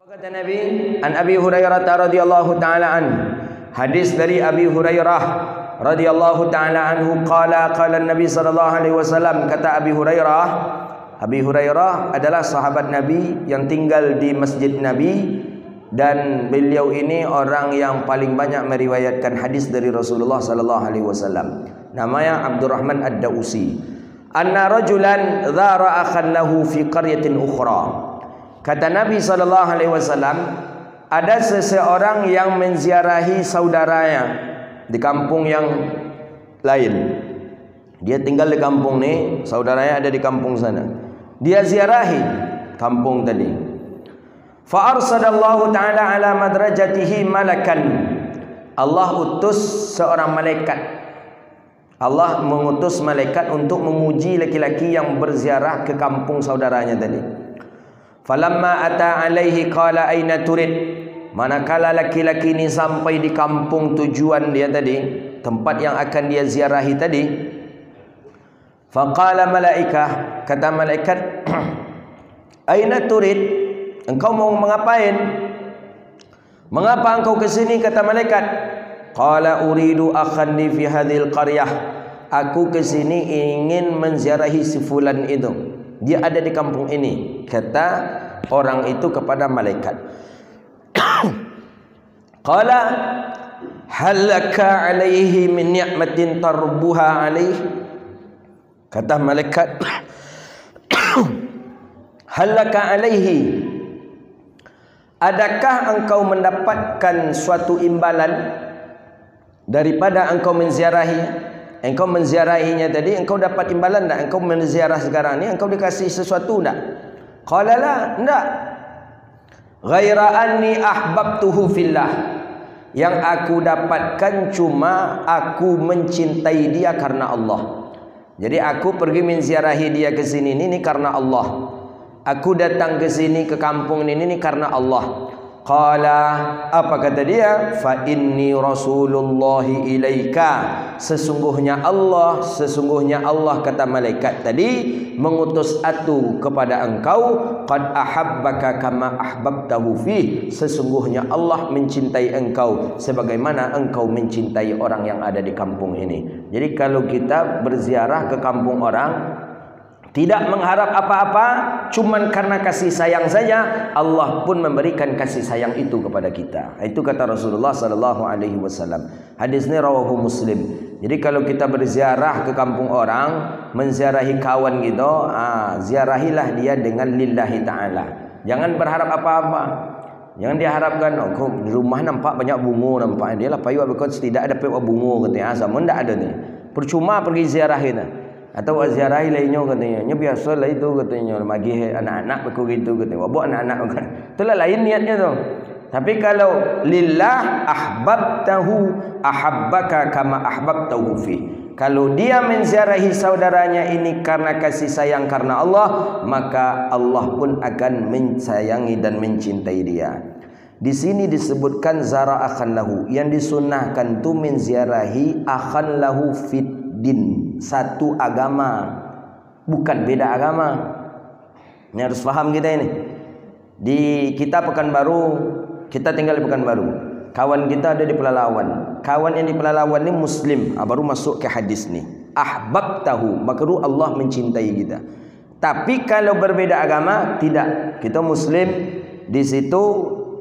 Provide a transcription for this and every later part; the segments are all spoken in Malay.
Kata Nabi, an Abi Hurairah radhiyallahu taala an. Hadis dari Abi Hurairah radhiyallahu taala anhu qala Nabi sallallahu alaihi wasallam, kata Abi Hurairah. Abi Hurairah adalah sahabat Nabi yang tinggal di Masjid Nabi, dan beliau ini orang yang paling banyak meriwayatkan hadis dari Rasulullah sallallahu alaihi wasallam. Namanya Abdurrahman Ad-Dausi. Anna rajulan dhara akhan lahu fi qaryatin ukhra. Kata Nabi sallallahu alaihi wasallam, ada seseorang yang menziarahi saudaranya di kampung yang lain. Dia tinggal di kampung ni, saudaranya ada di kampung sana. Dia ziarahi kampung tadi. Fa arsadallahu ta'ala ala madrajatihi malakan. Allah utus seorang malaikat. Allah mengutus malaikat untuk memuji laki-laki yang berziarah ke kampung saudaranya tadi. Falamma ata alaihi qala aina turid. Manakala laki-laki ini sampai di kampung tujuan dia tadi, tempat yang akan dia ziarahi tadi, faqala malaikah, kata malaikat, aina turid, engkau mau mengapain? Mengapa engkau ke sini? Kata malaikat. Qala uridu akhan li fi hadhil qaryah. Aku ke sini ingin menziarahi si fulan itu. Dia ada di kampung ini, kata orang itu kepada malaikat. Qala halaka alaihi min ni'matin tarbuha alaihi. Kata malaikat, halaka alaihi, adakah engkau mendapatkan suatu imbalan daripada engkau menziarahi? Engkau menziarahinya tadi, engkau dapat imbalan tak? Engkau menziarah sekarang ni, engkau dikasih sesuatu tak? Qala la, tak. Ghaira anni ahbabtuhu fillah. Yang aku dapatkan cuma aku mencintai dia karena Allah. Jadi aku pergi menziarahi dia ke sini ni karena Allah. Aku datang ke sini ke kampung ini karena Allah. Qala, apa kata dia? Fa inni rasulullahi ilaika. Sesungguhnya Allah kata malaikat tadi mengutus aku kepada engkau. Qad ahabbaka kama ahbabtahu fi. Sesungguhnya Allah mencintai engkau sebagaimana engkau mencintai orang yang ada di kampung ini. Jadi kalau kita berziarah ke kampung orang, tidak mengharap apa-apa, cuman karena kasih sayang saja, Allah pun memberikan kasih sayang itu kepada kita. Itu kata Rasulullah sallallahu alaihi wasallam. Hadis ini rawahu Muslim. Jadi kalau kita berziarah ke kampung orang, menziarahi kawan gitu, ziarahilah dia dengan lillahi ta'ala. Jangan berharap apa-apa. Jangan diharapkan, kau di rumah nampak banyak bunga, nampak dia lah payu abis tidak ada payu bunga katanya. Sama ndak ada ni. Percuma pergi ziarahin. Atau ziarahi lainnya katanya, nya biasa lah itu katanya, bagi anak-anak begitu katanya, buat anak-anak kan, itulah lain niatnya tu. Tapi kalau lillah ahbabtahu ahabbaka kama ahbabtahu fi. Kalau dia menziarahi saudaranya ini karena kasih sayang karena Allah, maka Allah pun akan mensayangi dan mencintai dia. Di sini disebutkan zara akhan lahu, yang disunnahkan tu menziarahi akhan lahu fit din, satu agama, bukan beda agama. Ini harus faham kita ini. Di kita Pekanbaru, kita tinggal di Pekanbaru. Kawan kita ada di Pelalawan. Kawan yang di Pelalawan ini Muslim, baru masuk ke hadis ni. Ahbabtahu, maka Allah mencintai kita. Tapi kalau berbeda agama, tidak. Kita Muslim, di situ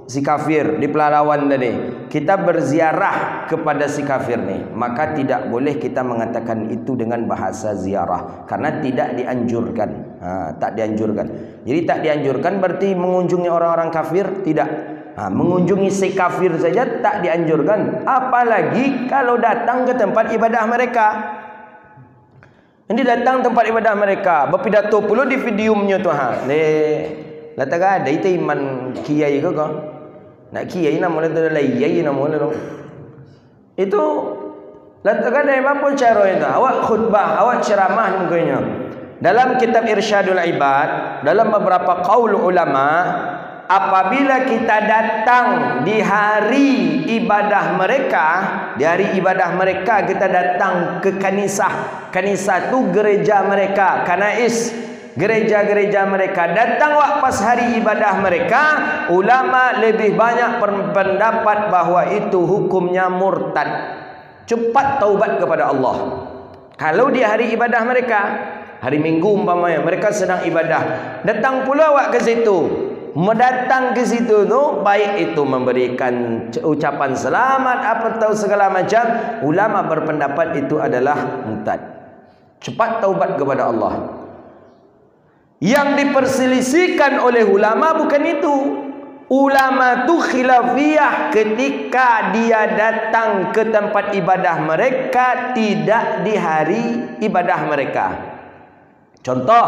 si kafir di Pelalawan tadi, kita berziarah kepada si kafir ni, maka tidak boleh kita mengatakan itu dengan bahasa ziarah, karena tidak dianjurkan. Tak dianjurkan. Jadi tak dianjurkan berarti mengunjungi orang-orang kafir, tidak. Mengunjungi si kafir saja tak dianjurkan, apalagi kalau datang ke tempat ibadah mereka. Ini datang tempat ibadah mereka, berpidato pula di videonya tu Lataga ada itu iman kiai ke kau? Nak kiai nama tu layai nama tu. Itu lataga ada apa cara itu? Awak khutbah, awak ceramah mungkinnya. Dalam kitab Irsyadul Ibad, dalam beberapa qaul ulama, apabila kita datang di hari ibadah mereka, kita datang ke kanisah. Kanisah tu gereja mereka, kanais. gereja-gereja mereka, datang waktu pas hari ibadah mereka, ulama lebih banyak berpendapat bahawa itu hukumnya murtad. Cepat taubat kepada Allah. Kalau di hari ibadah mereka, hari Minggu umpamanya, mereka sedang ibadah, datang pula awak ke situ, mendatang ke situ tu, baik itu memberikan ucapan selamat apa tahu segala macam, ulama berpendapat itu adalah murtad. Cepat taubat kepada Allah. Yang diperselisihkan oleh ulama bukan itu. Ulama tu khilafiyah ketika dia datang ke tempat ibadah mereka, tidak di hari ibadah mereka. Contoh,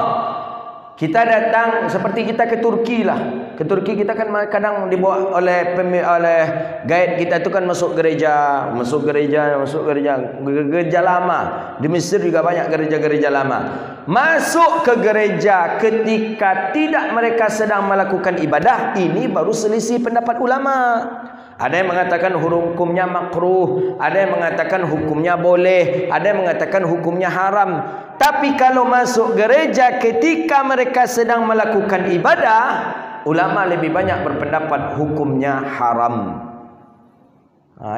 kita datang seperti kita ke Turki lah. Ke Turki kita kan kadang dibawa oleh guide kita tu kan masuk gereja lama. Di Mesir juga banyak gereja-gereja lama. Masuk ke gereja ketika tidak mereka sedang melakukan ibadah, ini baru selisih pendapat ulama. Ada yang mengatakan hukumnya makruh, ada yang mengatakan hukumnya boleh, ada yang mengatakan hukumnya haram. Tapi kalau masuk gereja ketika mereka sedang melakukan ibadah, ulama lebih banyak berpendapat hukumnya haram.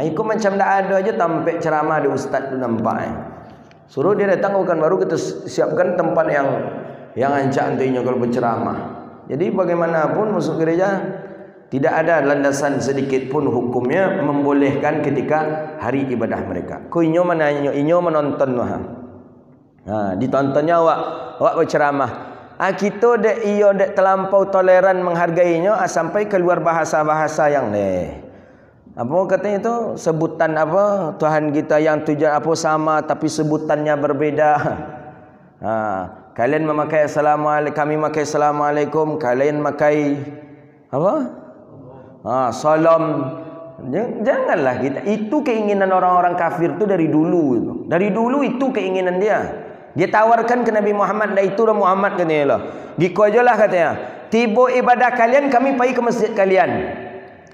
Itu macam tak ada aja tampik ceramah di ustaz tu nampak. Suruh dia datang bukan, baru kita siapkan tempat yang ancak nantinya kalau berceramah. Jadi bagaimanapun masuk gereja tidak ada landasan sedikit pun hukumnya membolehkan ketika hari ibadah mereka. Ko inyo mana inyo menonton mah. Ditontonnya awak berceramah. Kita dek iyo dek terlampau toleran menghargainya sampai keluar bahasa-bahasa yang apa katanya itu, sebutan apa Tuhan kita yang tujuan apa sama tapi sebutannya berbeda. Kalian memakai assalamualaikum, kami memakai assalamualaikum, kalian memakai apa? Salam. Janganlah kita. Itu keinginan orang-orang kafir itu dari dulu itu. Dari dulu itu keinginan dia. Dia tawarkan ke Nabi Muhammad, dan itulah Muhammad katanya lah. Giko aja lah katanya. Tiba ibadah kalian, kami pergi ke masjid kalian.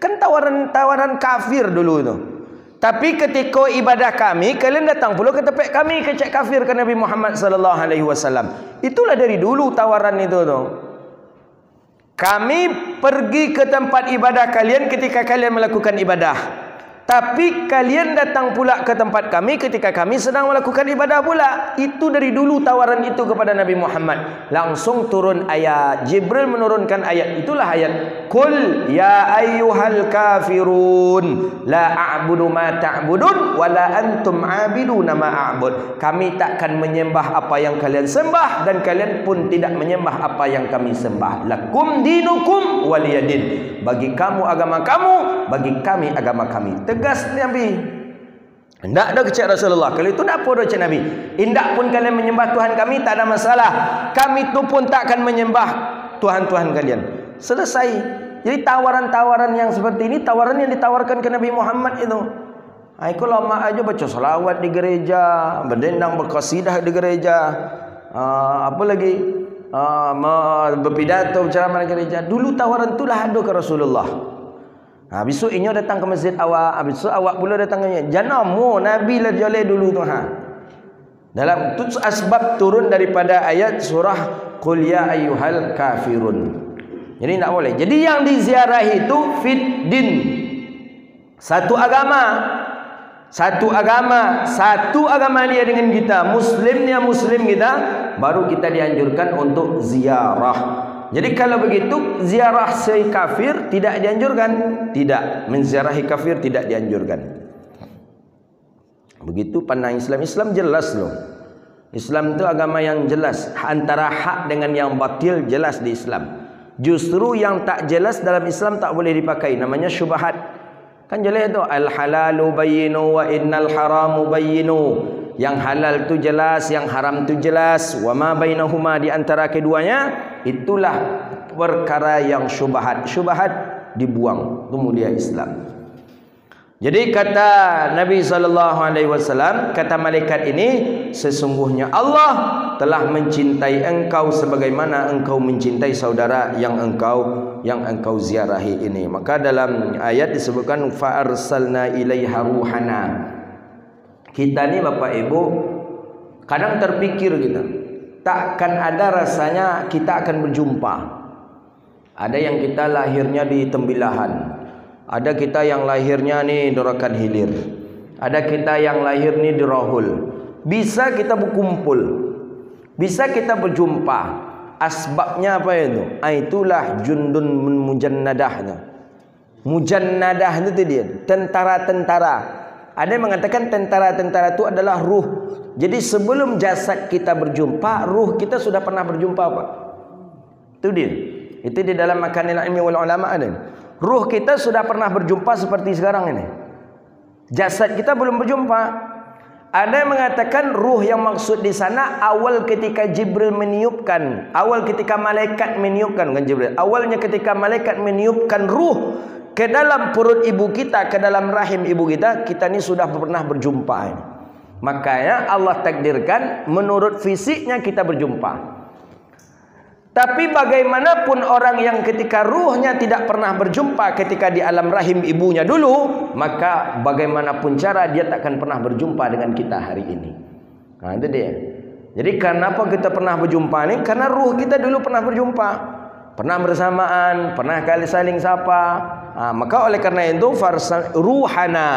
Kan tawaran kafir dulu itu. Tapi ketika ibadah kami, kalian datang pula ke tempat kami, kecek kafir ke Nabi Muhammad sallallahu alaihi wasallam. Itulah dari dulu tawaran itu tu. Kami pergi ke tempat ibadah kalian ketika kalian melakukan ibadah. Tapi kalian datang pula ke tempat kami ketika kami sedang melakukan ibadah pula. Itu dari dulu tawaran itu kepada Nabi Muhammad. Langsung turun ayat. Jibril menurunkan ayat. Itulah ayat. Qul ya ayyuhal kafirun la a'budu ma ta'budun wa la antum 'abiduna ma a'bud. Kami takkan menyembah apa yang kalian sembah dan kalian pun tidak menyembah apa yang kami sembah. Lakum dinukum waliyadin. Bagi kamu agama kamu, bagi kami agama kami. Tegas Nabi. Tidak ada kecek Rasulullah. Kalau itu tidak apa kecek Nabi. Indak pun kalian menyembah Tuhan kami, tak ada masalah. Kami itu pun tak akan menyembah Tuhan-Tuhan kalian. Selesai. Jadi tawaran-tawaran yang seperti ini, tawaran yang ditawarkan ke Nabi Muhammad itu. Aku lama aja baca salawat di gereja, berdendang berqasidah di gereja. Apa lagi? Berpidato berceramah di gereja. Dulu tawaran itulah ada ke Rasulullah. Besok inyo datang ke masjid awak, besok awak pula datang ke janamu Nabi lah jole dulu tu Dalam tu asbab turun daripada ayat surah Qul ya ayyuhal kafirun. Jadi tak boleh. Jadi yang diziarahi itu fid din. Satu agama. Satu agama dia dengan kita. Muslimnya muslim kita, baru kita dianjurkan untuk ziarah. Jadi kalau begitu ziarah si kafir tidak dianjurkan. Tidak, menziarahi kafir tidak dianjurkan. Begitu pandang Islam. Islam jelas loh. Islam itu agama yang jelas. Antara hak dengan yang batil jelas di Islam. Justru yang tak jelas dalam Islam tak boleh dipakai. Namanya syubhat. Kan jelas itu al halalu bayyinu wa innal haramu bayyinu. Yang halal tu jelas, yang haram tu jelas. Wa ma bainahuma, di antara keduanya itulah perkara yang syubhat. Syubhat dibuang. Itu mulia Islam. Jadi kata Nabi SAW, kata malaikat ini, sesungguhnya Allah telah mencintai engkau sebagaimana engkau mencintai saudara yang engkau ziarahi ini. Maka dalam ayat disebutkan fa arsalna ilaiha ruhana. Kita ni Bapak Ibu kadang terpikir kita, takkan ada rasanya kita akan berjumpa. Ada yang kita lahirnya di Tembilahan, ada kita yang lahirnya nih di Rokan Hilir, ada kita yang lahir nih di Rohul. Bisa kita berkumpul, bisa kita berjumpa. Asbabnya apa itu? Itulah jundun mujannadah. Mujannadah itu dia, tentara-tentara. Ada yang mengatakan tentara-tentara itu adalah ruh. Jadi sebelum jasad kita berjumpa, ruh kita sudah pernah berjumpa, Pak. Itu dia. Itu di dalam Makanil Ilmi wal Ulama ada. Ruh kita sudah pernah berjumpa seperti sekarang ini. Jasad kita belum berjumpa. Ada yang mengatakan ruh yang maksud di sana awal ketika Jibril meniupkan, awal ketika malaikat meniupkan, bukan Jibril. Awalnya ketika malaikat meniupkan ruh ke dalam perut ibu kita, ke dalam rahim ibu kita, kita ni sudah pernah berjumpa ini. Makanya Allah takdirkan menurut fisiknya kita berjumpa. Tapi bagaimanapun orang yang ketika ruhnya tidak pernah berjumpa ketika di alam rahim ibunya dulu, maka bagaimanapun cara dia takkan pernah berjumpa dengan kita hari ini. Nah, itu dia. Jadi kenapa kita pernah berjumpa ini? Karena ruh kita dulu pernah berjumpa, pernah bersamaan, pernah kali saling sapa. Maka oleh karena itu ruhana,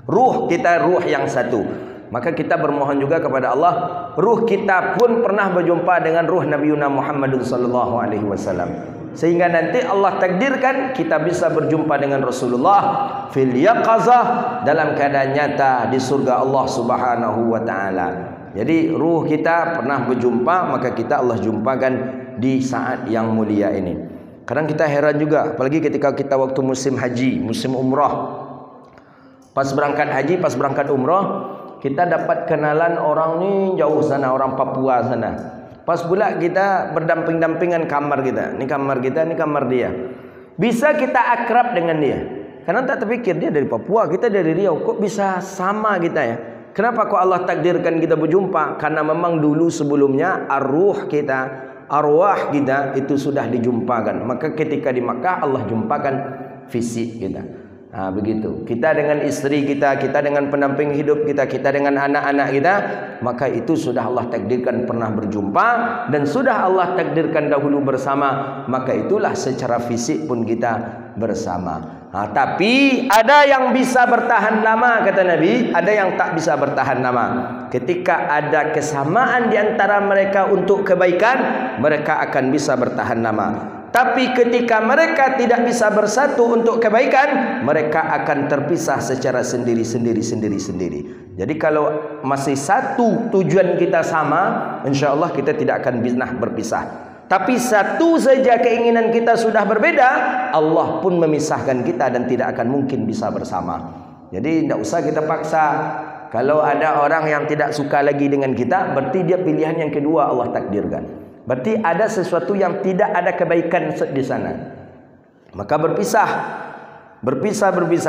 ruh kita ruh yang satu. Maka kita bermohon juga kepada Allah, ruh kita pun pernah berjumpa dengan ruh Nabi Muhammad sallallahu alaihi wasallam. Sehingga nanti Allah takdirkan kita bisa berjumpa dengan Rasulullah fil yaqazah, dalam keadaan nyata di surga Allah Subhanahu wa taala. Jadi ruh kita pernah berjumpa, maka kita Allah jumpakan di saat yang mulia ini. Kadang kita heran juga, apalagi ketika kita waktu musim haji, musim umrah. Pas berangkat haji, pas berangkat umrah, kita dapat kenalan orang ni jauh sana, orang Papua sana. Pas pula kita berdamping-dampingan kamar kita. Ni kamar kita, ni kamar dia. Bisa kita akrab dengan dia. Karena tak terfikir dia dari Papua, kita dari Riau. Kok bisa sama kita ya? Kenapa kok Allah takdirkan kita berjumpa? Karena memang dulu sebelumnya arwah kita itu sudah dijumpakan. Maka ketika di Makkah Allah jumpakan fisik kita. Begitu. Kita dengan istri kita, kita dengan pendamping hidup kita, kita dengan anak-anak kita, maka itu sudah Allah takdirkan pernah berjumpa dan sudah Allah takdirkan dahulu bersama, maka itulah secara fisik pun kita bersama. Tapi ada yang bisa bertahan lama, kata Nabi, ada yang tak bisa bertahan lama. Ketika ada kesamaan di antara mereka untuk kebaikan, mereka akan bisa bertahan lama. Tapi ketika mereka tidak bisa bersatu untuk kebaikan, mereka akan terpisah secara sendiri-sendiri. Jadi kalau masih satu tujuan kita sama, insya Allah kita tidak akan pernah berpisah. Tapi satu saja keinginan kita sudah berbeda, Allah pun memisahkan kita dan tidak akan mungkin bisa bersama. Jadi tidak usah kita paksa. Kalau ada orang yang tidak suka lagi dengan kita, berarti dia pilihan yang kedua Allah takdirkan. Berarti ada sesuatu yang tidak ada kebaikan di sana. Maka berpisah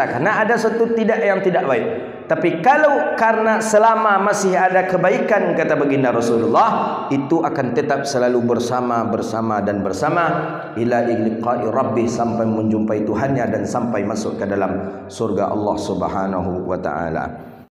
karena ada sesuatu yang tidak baik. Tapi kalau karena selama masih ada kebaikan, kata baginda Rasulullah, itu akan tetap selalu bersama ila liqa'i rabbih, sampai menjumpai Tuhannya dan sampai masuk ke dalam surga Allah Subhanahu wa taala.